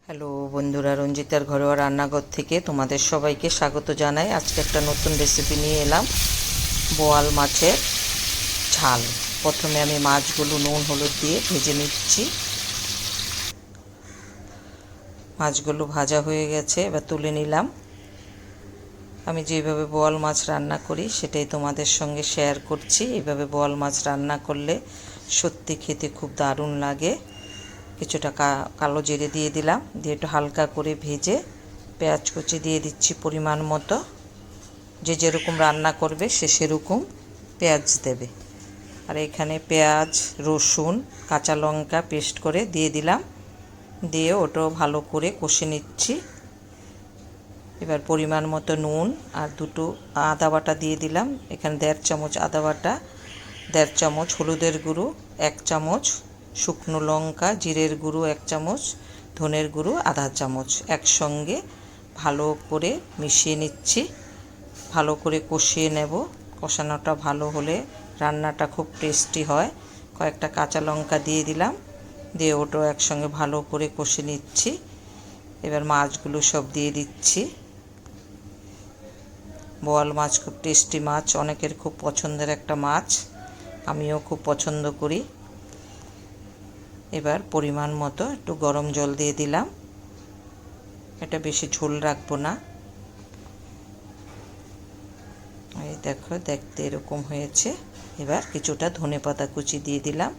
Hello বন্ধুরা, রঞ্জিতার ঘরোয়া রান্নাঘর থেকে তোমাদের সবাইকে স্বাগত জানাই। আজকে একটা নতুন রেসিপি নিয়ে এলাম, বোয়াল মাছের ঝাল। প্রথমে আমি মাছগুলো নুন হলুদ দিয়ে ভেজে নিচ্ছি। মাছগুলো ভাজা হয়ে গেছে, এবার তুলে নিলাম। আমি যেভাবে বোয়াল মাছ রান্না করি সেটাই তোমাদের সঙ্গে শেয়ার করছি। এইভাবে বোয়াল মাছ রান্না করলে সত্যি খেতে খুব দারুণ লাগে। কিছুটা কালো জিরে দিয়ে দিলাম, দিয়ে একটু হালকা করে ভেজে পেঁয়াজ কুচি দিয়ে দিচ্ছি পরিমাণ মতো। যে যেরকম রান্না করবে সে সেরকম পেঁয়াজ দেবে। আর এখানে পেঁয়াজ, রসুন, কাঁচা লঙ্কা পেস্ট করে দিয়ে দিলাম, দিয়ে ওটাও ভালো করে কষে নিচ্ছি। এবার পরিমাণ মতো নুন আর দুটো আদা বাটা দিয়ে দিলাম। এখানে 1.5 চামচ আদা বাটা, 1.5 চামচ হলুদের গুঁড়ো, 1 চামচ শুকনো লঙ্কা, জিরের গুঁড়ো 1 চামচ, ধনের গুঁড়ো আধা চামচ একসঙ্গে ভালো করে মিশিয়ে নিচ্ছি। ভালো করে কষিয়ে নেব। কষানোটা ভালো হলে রান্নাটা খুব টেস্টি হয়। কয়েকটা কাঁচা লঙ্কা দিয়ে দিলাম, দিয়ে ওটাও একসঙ্গে ভালো করে কষে নিচ্ছি। এবার মাছগুলো সব দিয়ে দিচ্ছি। বোয়াল মাছ খুব টেস্টি মাছ, অনেকের খুব পছন্দের একটা মাছ, আমিও খুব পছন্দ করি। এবার পরিমাণ মতো একটু গরম জল দিয়ে দিলাম। এটা বেশি ঝোল রাখবো না। এই দেখো, দেখতে এরকম হয়েছে। এবার কিছুটা ধনেপাতা কুচি দিয়ে দিলাম,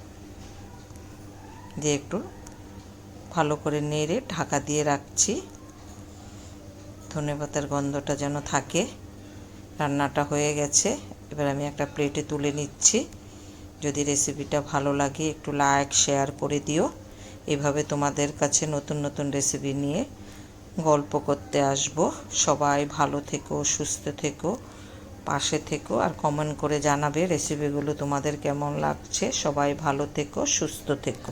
দিয়ে একটু ভালো করে নেড়ে ঢাকা দিয়ে রাখছি। ধনেপাতার গন্ধটা যেন থাকে। রান্নাটা হয়ে গেছে। এবার আমি একটা প্লেটে তুলে নিচ্ছি। যদি রেসিপিটা ভালো লাগে একটু লাইক শেয়ার করে দিও। এভাবে তোমাদের কাছে নতুন নতুন রেসিপি নিয়ে গল্প করতে আসব। সবাই ভালো থেকো, সুস্থ থেকো, পাশে থেকো, আর কমেন্ট করে জানাবে রেসিপিগুলো তোমাদের কেমন লাগছে। সবাই ভালো থেকো, সুস্থ থেকো।